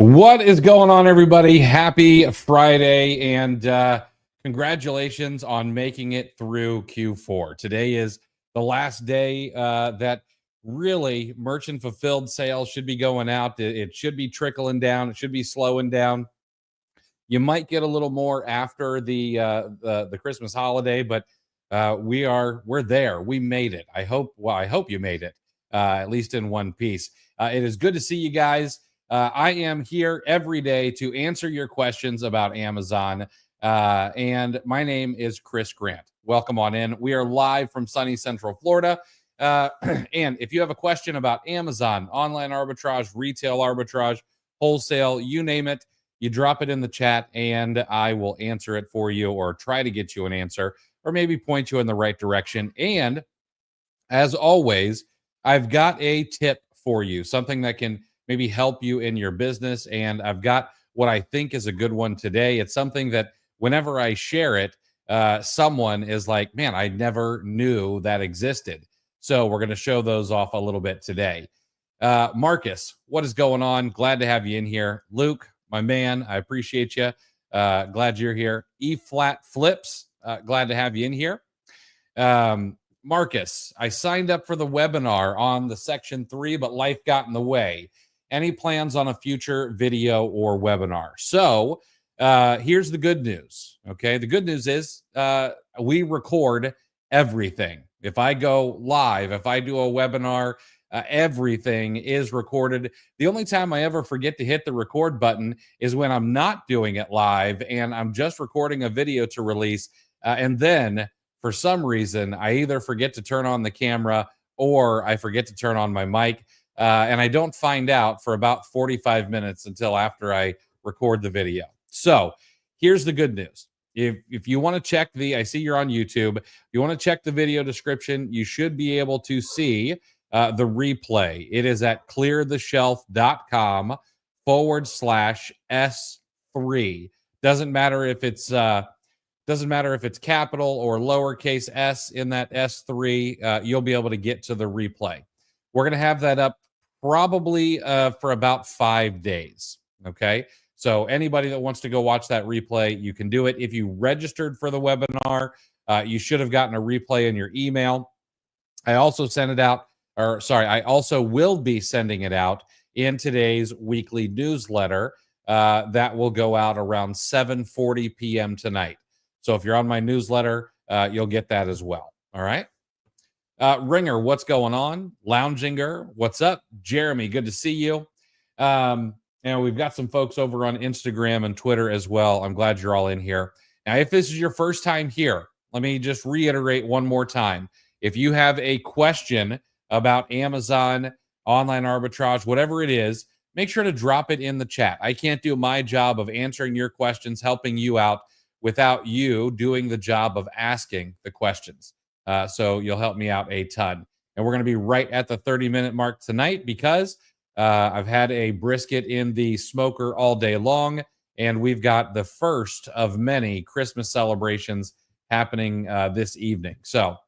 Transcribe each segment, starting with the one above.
What is going on, everybody? Happy Friday, and congratulations on making it through Q4. Today is the last day that really merchant fulfilled sales should be going out. It should be trickling down. It should be slowing down. You might get a little more after the Christmas holiday, but we're there. We made it. I hope you made it at least in one piece. It is good to see you guys. I am here every day to answer your questions about Amazon. And my name is Chris Grant. Welcome on in. We are live from sunny Central Florida. And if you have a question about Amazon, online arbitrage, retail arbitrage, wholesale, you name it, you drop it in the chat and I will answer it for you, or try to get you an answer, or maybe point you in the right direction. And as always, I've got a tip for you, something that can maybe help you in your business. And I've got what I think is a good one today. It's something that whenever I share it, someone is like, man, I never knew that existed. So we're going to show those off a little bit today. Marcus, what is going on? Glad to have you in here. Luke, my man, I appreciate you. Glad you're here. E-flat flips, glad to have you in here. Marcus, I signed up for the webinar on the section 3, but life got in the way. Any plans on a future video or webinar? So here's the good news. Okay, the good news is we record everything. If I go live, if I do a webinar, everything is recorded. The only time I ever forget to hit the record button is when I'm not doing it live and I'm just recording a video to release. And then for some reason, I either forget to turn on the camera or I forget to turn on my mic. And I don't find out for about 45 minutes until after I record the video. So here's the good news. If you want to check I see you're on YouTube. If you want to check the video description, you should be able to see the replay. It is at cleartheshelf.com/S3. Doesn't matter if it's capital or lowercase s in that S3. You'll be able to get to the replay. We're going to have that up probably for about 5 days. Okay. So anybody that wants to go watch that replay, you can do it. If you registered for the webinar, you should have gotten a replay in your email. I also sent it out, I also will be sending it out in today's weekly newsletter that will go out around 7:40 p.m. tonight. So if you're on my newsletter, you'll get that as well. All right. Ringer, what's going on? Lounginger, what's up? Jeremy, good to see you. And we've got some folks over on Instagram and Twitter as well. I'm glad you're all in here. Now, if this is your first time here, let me just reiterate one more time. If you have a question about Amazon, online arbitrage, whatever it is, make sure to drop it in the chat. I can't do my job of answering your questions, helping you out, without you doing the job of asking the questions. So you'll help me out a ton. And we're going to be right at the 30-minute mark tonight because I've had a brisket in the smoker all day long, and we've got the first of many Christmas celebrations happening this evening. So,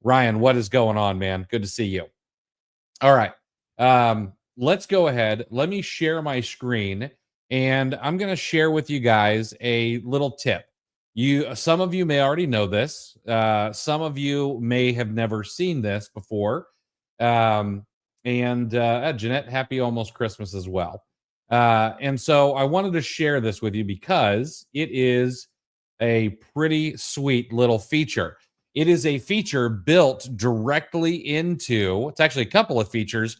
Ryan, what is going on, man? Good to see you. All right. Let's go ahead. Let me share my screen, and I'm going to share with you guys a little tip. Some of you may already know this. Some of you may have never seen this before. And Jeanette, happy almost Christmas as well. And so I wanted to share this with you because it is a pretty sweet little feature. It is a feature built directly into, it's actually a couple of features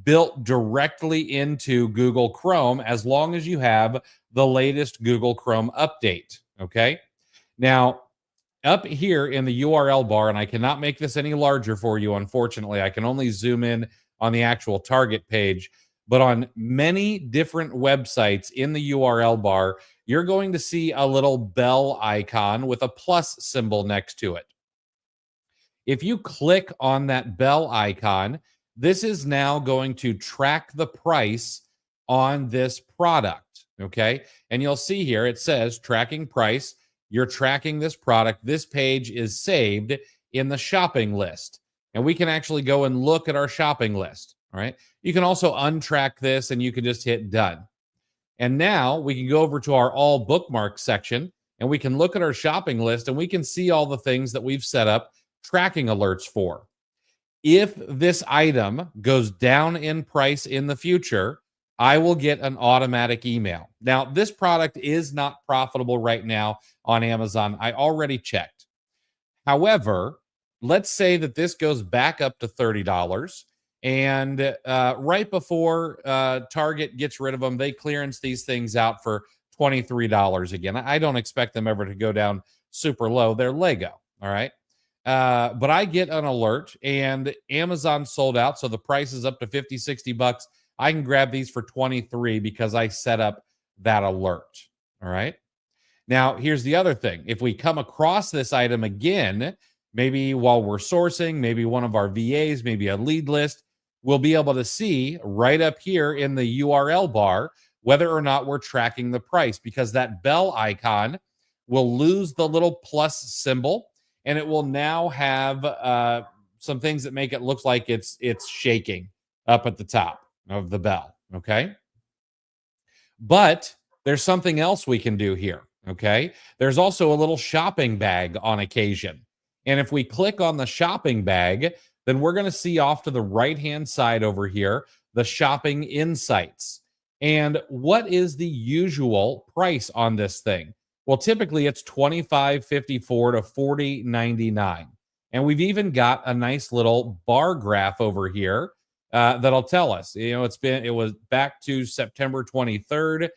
built directly into Google Chrome, as long as you have the latest Google Chrome update. Okay. Now, up here in the URL bar, and I cannot make this any larger for you, unfortunately. I can only zoom in on the actual target page. But on many different websites in the URL bar, you're going to see a little bell icon with a plus symbol next to it. If you click on that bell icon, this is now going to track the price on this product. Okay. And you'll see here it says tracking price. You're tracking this product. This page is saved in the shopping list. And we can actually go and look at our shopping list. All right. You can also untrack this and you can just hit done. And now we can go over to our all bookmarks section and we can look at our shopping list and we can see all the things that we've set up tracking alerts for. If this item goes down in price in the future, I will get an automatic email. Now, this product is not profitable right now on Amazon. I already checked. However, let's say that this goes back up to $30 and right before Target gets rid of them, they clearance these things out for $23 again. I don't expect them ever to go down super low. They're Lego, all right? But I get an alert and Amazon sold out. So the price is up to 50, 60 bucks. I can grab these for 23 because I set up that alert. All right. Now, here's the other thing. If we come across this item again, maybe while we're sourcing, maybe one of our VAs, maybe a lead list, we'll be able to see right up here in the URL bar whether or not we're tracking the price, because that bell icon will lose the little plus symbol and it will now have some things that make it look like it's shaking up at the top of the bell. Okay. But there's something else we can do here. Okay. There's also a little shopping bag on occasion. And if we click on the shopping bag, then we're going to see off to the right-hand side over here, the shopping insights. And what is the usual price on this thing? Well, typically it's $25.54 to $40.99. And we've even got a nice little bar graph over here that'll tell us, it was back to September 23rd.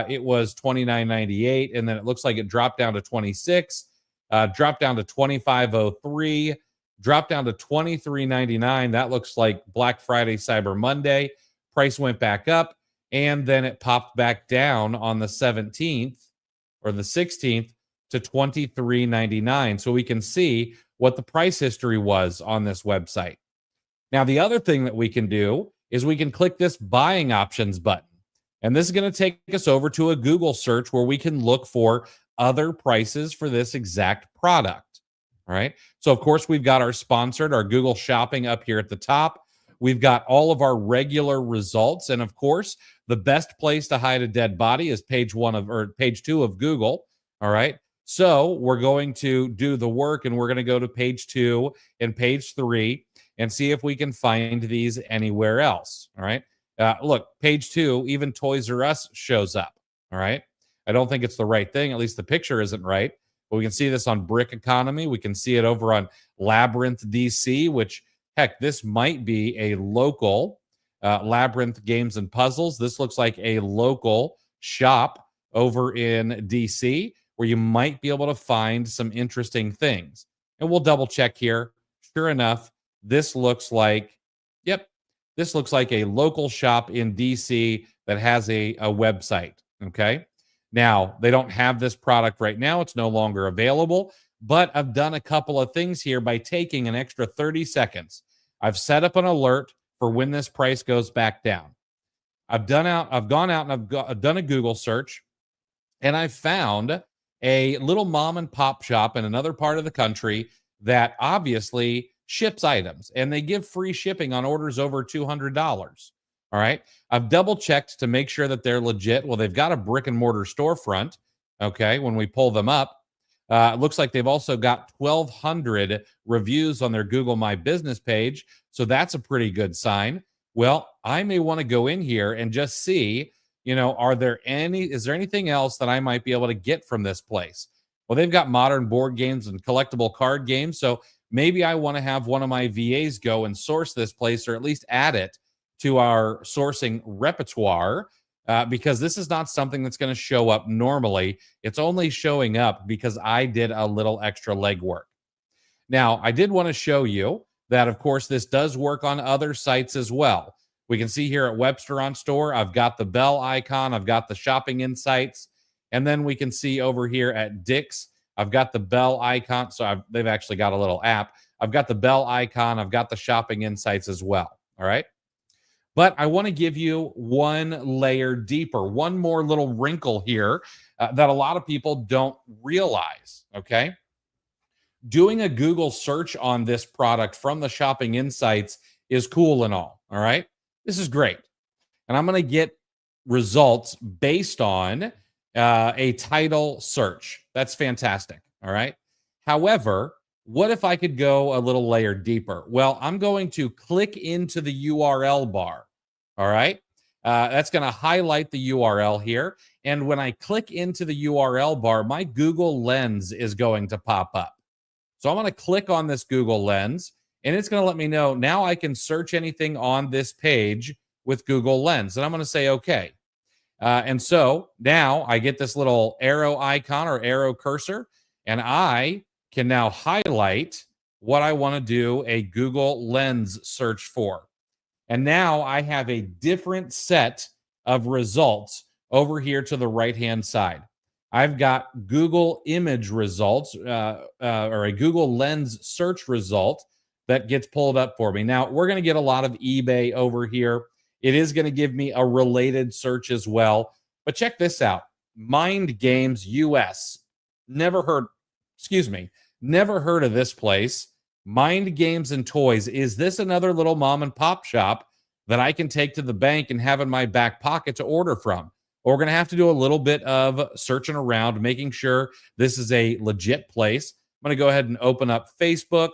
It was $29.98. And then it looks like it dropped down to 26, dropped down to $25.03, dropped down to $23.99. That looks like Black Friday, Cyber Monday. Price went back up and then it popped back down on the 17th or the 16th to $23.99. So we can see what the price history was on this website. Now, the other thing that we can do is we can click this buying options button. And this is going to take us over to a Google search where we can look for other prices for this exact product. All right. So, of course, we've got our sponsored, our Google Shopping up here at the top. We've got all of our regular results. And, of course, the best place to hide a dead body is page 2 of Google. All right. So we're going to do the work and we're going to go to page 2 and page 3 and see if we can find these anywhere else. All right. Look, page 2, even Toys R Us shows up. All right. I don't think it's the right thing. At least the picture isn't right. But we can see this on Brick Economy. We can see it over on Labyrinth DC, which, heck, this might be a local Labyrinth Games and Puzzles. This looks like a local shop over in DC where you might be able to find some interesting things. And we'll double check here. Sure enough, this looks like, this looks like a local shop in DC that has a website. Okay. Now, they don't have this product right now. It's no longer available, but I've done a couple of things here by taking an extra 30 seconds. I've set up an alert for when this price goes back down. I've gone out and I've done a Google search, and I found a little mom and pop shop in another part of the country that obviously ships items, and they give free shipping on orders over $200. All right. I've double checked to make sure that they're legit. Well, they've got a brick and mortar storefront. Okay. When we pull them up, it looks like they've also got 1,200 reviews on their Google My Business page. So that's a pretty good sign. Well, I may want to go in here and just see, is there anything else that I might be able to get from this place? Well, they've got modern board games and collectible card games. So maybe I want to have one of my VAs go and source this place, or at least add it to our sourcing repertoire, because this is not something that's going to show up normally. It's only showing up because I did a little extra legwork. Now, I did want to show you that, of course, this does work on other sites as well. We can see here at Webster on Store, I've got the bell icon, I've got the shopping insights, and then we can see over here at Dick's, I've got the bell icon. So they've actually got a little app. I've got the bell icon, I've got the shopping insights as well. All right. But I want to give you one layer deeper, one more little wrinkle here that a lot of people don't realize, okay? Doing a Google search on this product from the shopping insights is cool and all right? This is great. And I'm going to get results based on a title search. That's fantastic. All right. However, what if I could go a little layer deeper? Well, I'm going to click into the URL bar. All right. That's going to highlight the URL here. And when I click into the URL bar, my Google Lens is going to pop up. So I'm going to click on this Google Lens, and it's going to let me know now I can search anything on this page with Google Lens. And I'm going to say, okay. And so now I get this little arrow icon or arrow cursor, and I can now highlight what I want to do a Google Lens search for. And now I have a different set of results over here to the right-hand side. I've got Google image results or a Google Lens search result that gets pulled up for me. Now, we're going to get a lot of eBay over here. It is going to give me a related search as well. But check this out. Mind Games US. Never heard of this place. Mind Games and Toys. Is this another little mom and pop shop that I can take to the bank and have in my back pocket to order from? We're going to have to do a little bit of searching around, making sure this is a legit place. I'm going to go ahead and open up Facebook.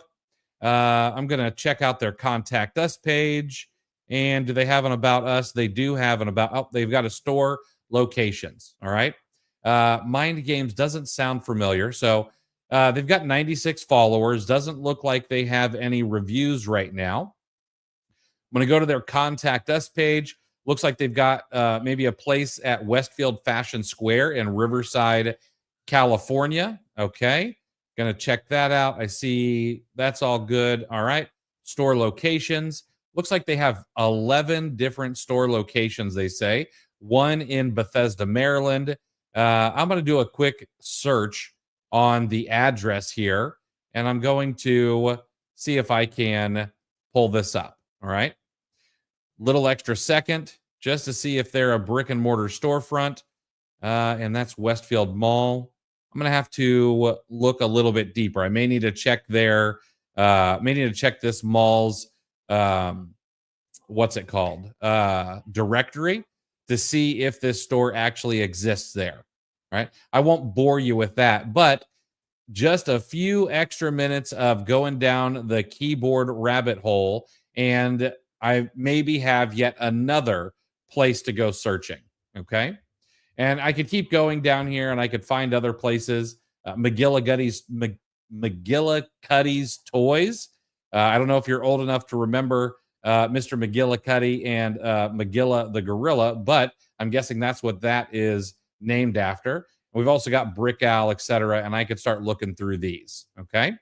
I'm going to check out their Contact Us page. And do they have an About Us? They do have an About. Oh, they've got a store locations. All right. Mind Games doesn't sound familiar. So they've got 96 followers. Doesn't look like they have any reviews right now. I'm going to go to their Contact Us page. Looks like they've got maybe a place at Westfield Fashion Square in Riverside, California. Okay. Going to check that out. I see that's all good. All right. Store locations. Looks like they have 11 different store locations, they say. One in Bethesda, Maryland. I'm going to do a quick search on the address here, and I'm going to see if I can pull this up. All right. Little extra second just to see if they're a brick and mortar storefront. And that's Westfield Mall. I'm going to have to look a little bit deeper. I may need to check this mall's, what's it called? Directory to see if this store actually exists there. Right. I won't bore you with that, but just a few extra minutes of going down the keyboard rabbit hole, and I maybe have yet another place to go searching. Okay. And I could keep going down here and I could find other places. McGillicuddy's Toys. I don't know if you're old enough to remember Mr. McGillicuddy and McGilla the Gorilla, but I'm guessing that's what that is named after. We've also got Brick Owl, etc., and I could start looking through these. Okay.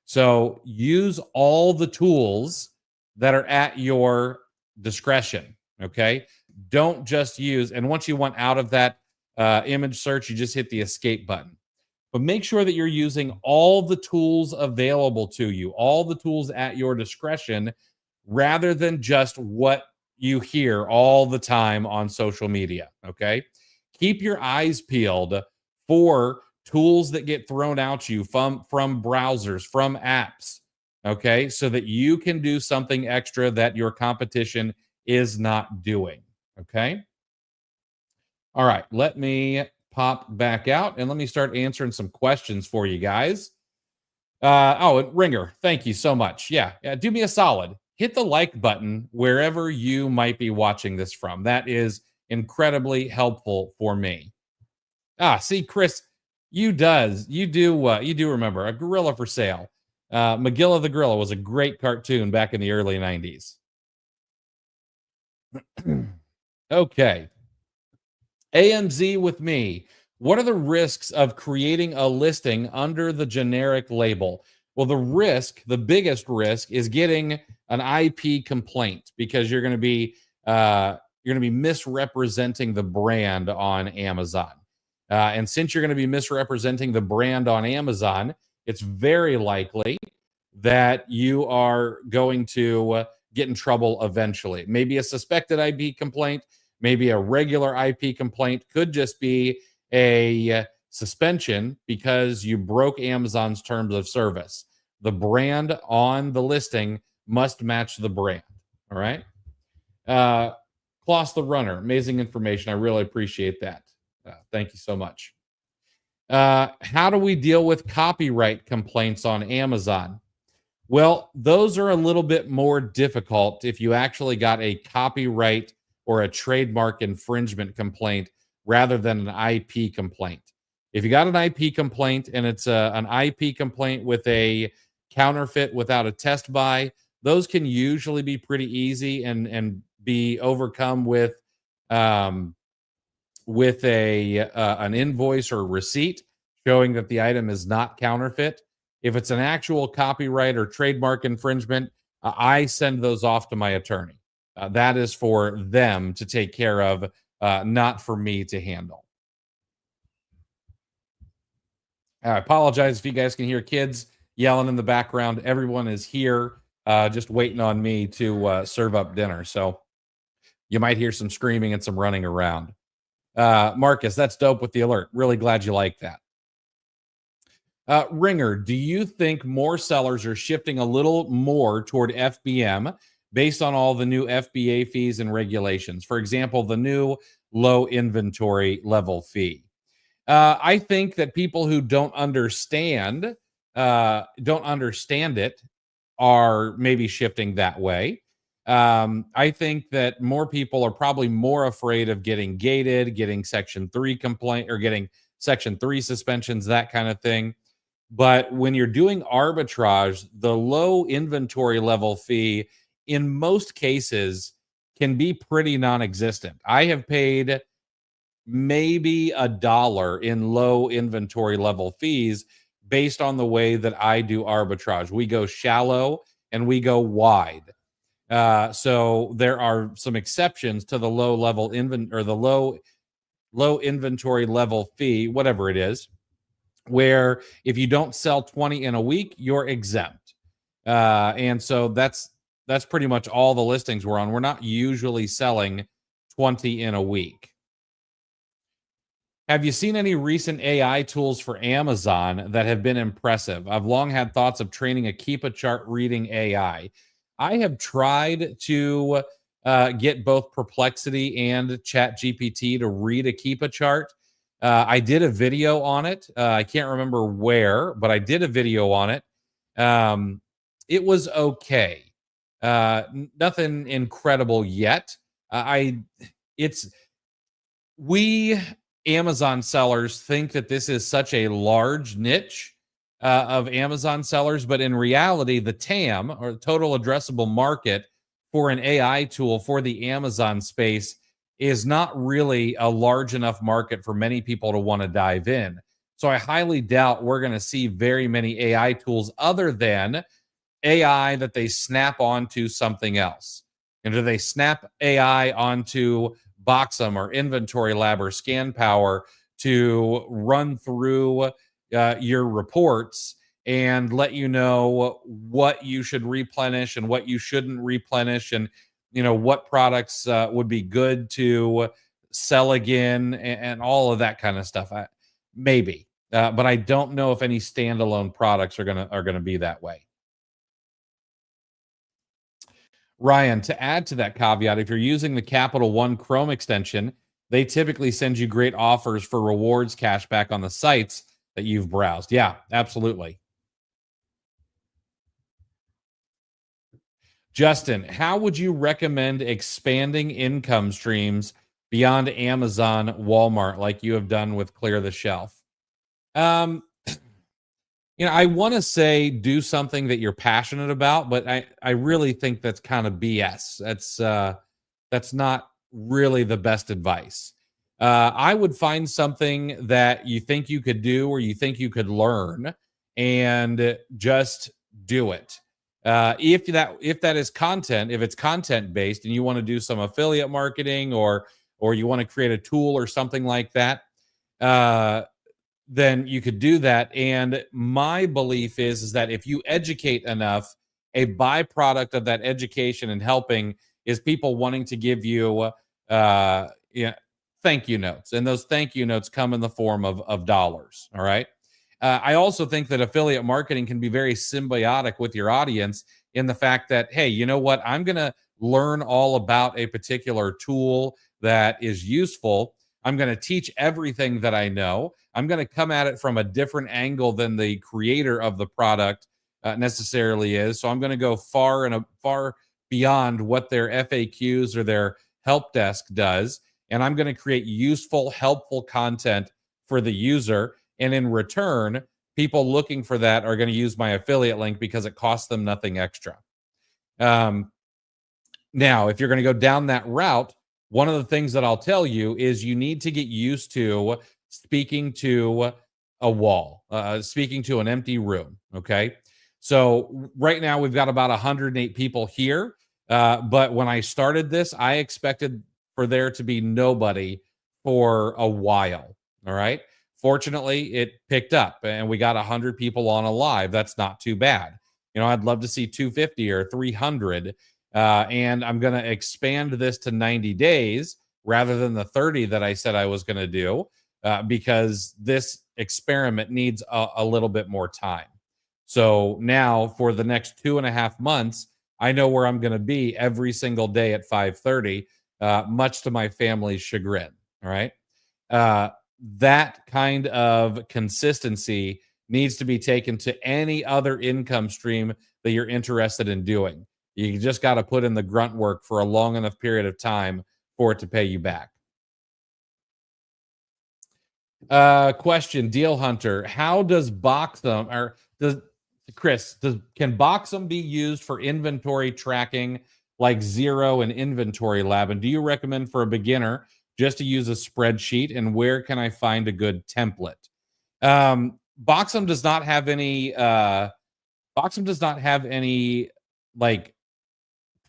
So use all the tools that are at your discretion. Okay. Don't just use, and once you want out of that image search, you just hit the escape button. But make sure that you're using all the tools available to you, all the tools at your discretion, rather than just what you hear all the time on social media. Okay. Keep your eyes peeled for tools that get thrown out to you from browsers, from apps. Okay. So that you can do something extra that your competition is not doing. Okay. All right. Let me pop back out and let me start answering some questions for you guys. Ringer, thank you so much. Yeah. Do me a solid. Hit the like button wherever you might be watching this from. That is incredibly helpful for me. See, Chris, you do remember A Gorilla for Sale. Magilla the Gorilla was a great cartoon back in the early 90s. Okay. AMZ with me. What are the risks of creating a listing under the generic label? Well, the biggest risk is getting an IP complaint, because you're going to be misrepresenting the brand on Amazon. And since you're going to be misrepresenting the brand on Amazon, it's very likely that you are going to get in trouble eventually. Maybe a suspected IP complaint, maybe a regular IP complaint, could just be a suspension because you broke Amazon's terms of service. The brand on the listing must match the brand. All right. Kloss the Runner, amazing information. I really appreciate that. Thank you so much. How do we deal with copyright complaints on Amazon? Well, those are a little bit more difficult if you actually got a copyright or a trademark infringement complaint rather than an IP complaint. If you got an IP complaint and it's an IP complaint with a counterfeit without a test buy, those can usually be pretty easy and be overcome um, with a an invoice or receipt showing that the item is not counterfeit. If it's an actual copyright or trademark infringement, I send those off to my attorney. That is for them to take care of, not for me to handle. I apologize if you guys can hear kids yelling in the background. Everyone is here, just waiting on me to serve up dinner. So you might hear some screaming and some running around. Marcus, that's dope with the alert. Really glad you like that. Ringer, do you think more sellers are shifting a little more toward FBM based on all the new FBA fees and regulations? For example, the new low inventory level fee. I think that people who don't understand it are maybe shifting that way. I think that more people are probably more afraid of getting gated, getting Section 3 complaint or getting Section 3 suspensions, that kind of thing. But when you're doing arbitrage, the low inventory level fee in most cases can be pretty non-existent. I have paid maybe $1 in low inventory level fees based on the way that I do arbitrage. We go shallow and we go wide. So there are some exceptions to the low level or the low inventory level fee, whatever it is, where if you don't sell 20 in a week, you're exempt. And so that's pretty much all the listings we're on. We're not usually selling 20 in a week. Have you seen any recent AI tools for Amazon that have been impressive? I've long had thoughts of training a Keepa chart reading AI. I have tried to get both Perplexity and ChatGPT to read a Keepa chart. I did a video on it. I can't remember where, but I did a video on it. It was okay. Nothing incredible yet. We Amazon sellers think that this is such a large niche of Amazon sellers, but in reality, the TAM or total addressable market for an AI tool for the Amazon space is not really a large enough market for many people to want to dive in. So I highly doubt we're going to see very many AI tools other than AI that they snap onto something else. And do they snap AI onto Boxum or Inventory Lab or Scan Power to run through your reports and let you know what you should replenish and what you shouldn't replenish, and what products would be good to sell again, and all of that kind of stuff. Maybe, but I don't know if any standalone products are gonna be that way. Ryan, to add to that caveat, if you're using the Capital One Chrome extension, they typically send you great offers for rewards cashback on the sites that you've browsed. Yeah, absolutely. Justin, how would you recommend expanding income streams beyond Amazon, Walmart, like you have done with Clear the Shelf? Um, I want to say do something that you're passionate about, but I really think that's kind of BS. That's not really the best advice. I would find something that you think you could do or you think you could learn, and just do it. If that is content, if it's content based, and you want to do some affiliate marketing, or you want to create a tool or something like that, then you could do that. And my belief is that if you educate enough, a byproduct of that education and helping is people wanting to give you thank you notes, and those thank you notes come in the form of dollars. All right. I also think that affiliate marketing can be very symbiotic with your audience in the fact that, hey, you know what? I'm going to learn all about a particular tool that is useful. I'm going to teach everything that I know. I'm going to come at it from a different angle than the creator of the product necessarily is. So I'm going to go far beyond what their FAQs or their help desk does. And I'm going to create useful, helpful content for the user. And in return, people looking for that are going to use my affiliate link because it costs them nothing extra. Now, if you're going to go down that route, one of the things that I'll tell you is you need to get used to speaking to a wall, speaking to an empty room. Okay. So right now we've got about 108 people here. But when I started this, I expected for there to be nobody for a while. All right. Fortunately, it picked up and we got 100 people on a live. That's not too bad. I'd love to see 250 or 300. And I'm going to expand this to 90 days rather than the 30 that I said I was going to do because this experiment needs a little bit more time. So now for the next 2.5 months, I know where I'm going to be every single day at 5:30, much to my family's chagrin. All right. That kind of consistency needs to be taken to any other income stream that you're interested in doing. You just got to put in the grunt work for a long enough period of time for it to pay you back. Question, Deal Hunter. How does Boxum or does Chris, can Boxum be used for inventory tracking like Zero and Inventory Lab? And do you recommend for a beginner just to use a spreadsheet? And where can I find a good template? Boxum does not have any like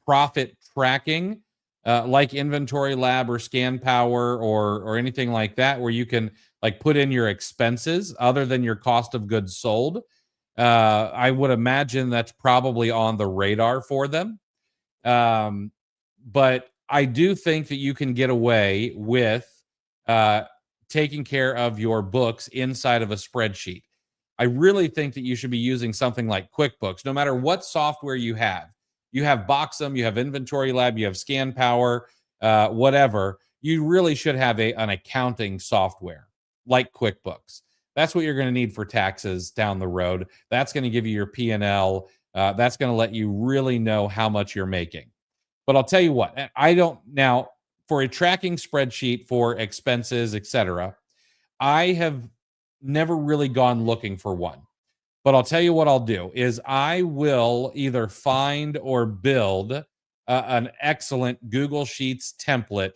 profit tracking like Inventory Lab or Scan Power or anything like that, where you can like put in your expenses other than your cost of goods sold. I would imagine that's probably on the radar for them. But I do think that you can get away with taking care of your books inside of a spreadsheet. I really think that you should be using something like QuickBooks, no matter what software you have. You have Boxum, you have Inventory Lab, you have Scan Power, whatever. You really should have an accounting software like QuickBooks. That's what you're going to need for taxes down the road. That's going to give you your P&L. That's going to let you really know how much you're making. But I'll tell you what, now for a tracking spreadsheet for expenses, etc., I have never really gone looking for one. But I'll tell you what I'll do is I will either find or build an excellent Google Sheets template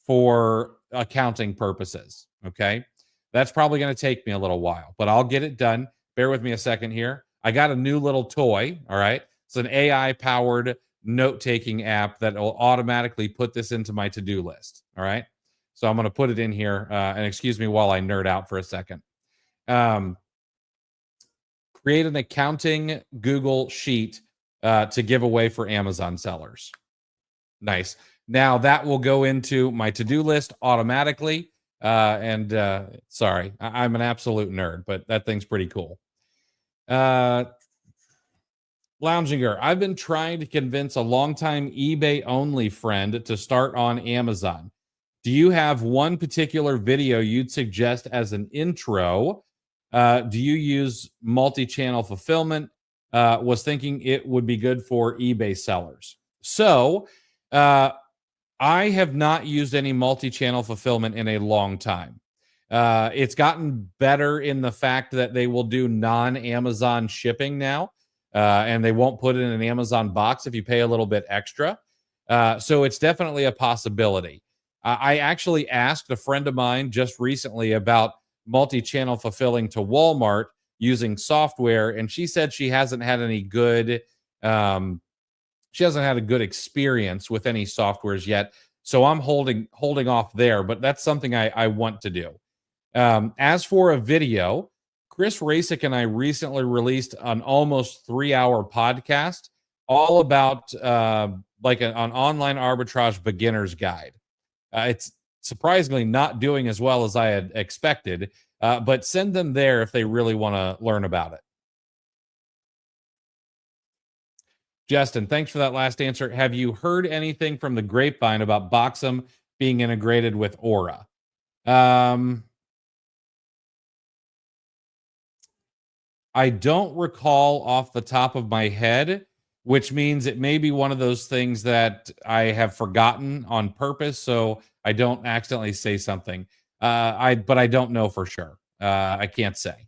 for accounting purposes. Okay. That's probably going to take me a little while, but I'll get it done. Bear with me a second here. I got a new little toy. All right. It's an AI powered note-taking app that will automatically put this into my to-do list. All right. So I'm going to put it in here and excuse me while I nerd out for a second. Create an accounting Google Sheet to give away for Amazon sellers. Nice. Now that will go into my to-do list automatically. Sorry, I'm an absolute nerd, but that thing's pretty cool. Lounger, I've been trying to convince a longtime eBay only friend to start on Amazon. Do you have one particular video you'd suggest as an intro? Do you use multi-channel fulfillment? Was thinking it would be good for eBay sellers. So I have not used any multi-channel fulfillment in a long time. It's gotten better in the fact that they will do non-Amazon shipping now, and they won't put it in an Amazon box if you pay a little bit extra. So it's definitely a possibility. I actually asked a friend of mine just recently about multi-channel fulfilling to Walmart using software, and she said she hasn't had any good she hasn't had a good experience with any softwares yet. So I'm holding off there, but that's something I want to do. As for a video, Chris Rasick and I recently released an almost 3-hour podcast all about like an online arbitrage beginner's guide. It's surprisingly not doing as well as I had expected, but send them there if they really want to learn about it. Justin, thanks for that last answer. Have you heard anything from the grapevine about Boxum being integrated with Aura? I don't recall off the top of my head, which means it may be one of those things that I have forgotten on purpose, so I don't accidentally say something. But I don't know for sure. I can't say.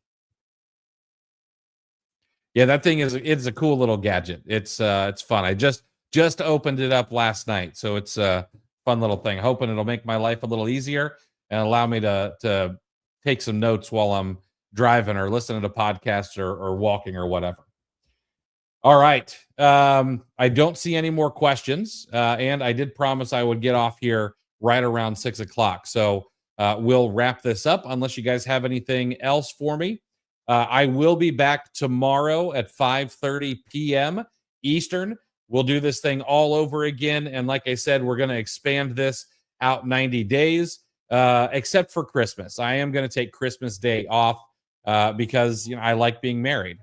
Yeah, that thing it's a cool little gadget. It's fun. I just opened it up last night, so it's a fun little thing. Hoping it'll make my life a little easier and allow me to take some notes while I'm driving or listening to podcasts or walking or whatever. All right. I don't see any more questions, and I did promise I would get off here right around 6:00. So we'll wrap this up unless you guys have anything else for me. I will be back tomorrow at 5:30 p.m. Eastern. We'll do this thing all over again. And like I said, we're going to expand this out 90 days, except for Christmas. I am going to take Christmas Day off because I like being married.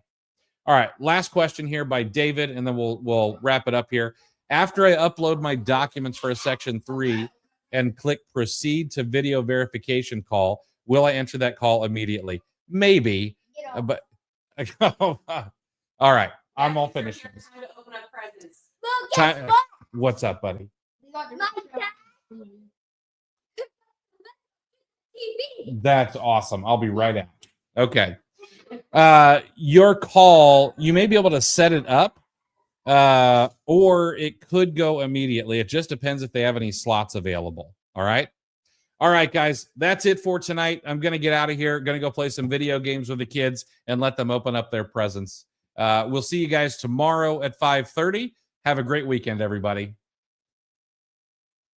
All right, last question here by David, and then we'll wrap it up here. After I upload my documents for a Section 3 and click Proceed to Video Verification Call, will I enter that call immediately? Maybe. But all right, I'm all finished. What's up, buddy? That's awesome. I'll be right out. Okay. Your call, you may be able to set it up, or it could go immediately. It just depends if they have any slots available. All right. All right, guys, that's it for tonight. I'm going to get out of here. Going to go play some video games with the kids and let them open up their presents. We'll see you guys tomorrow at 5:30. Have a great weekend, everybody.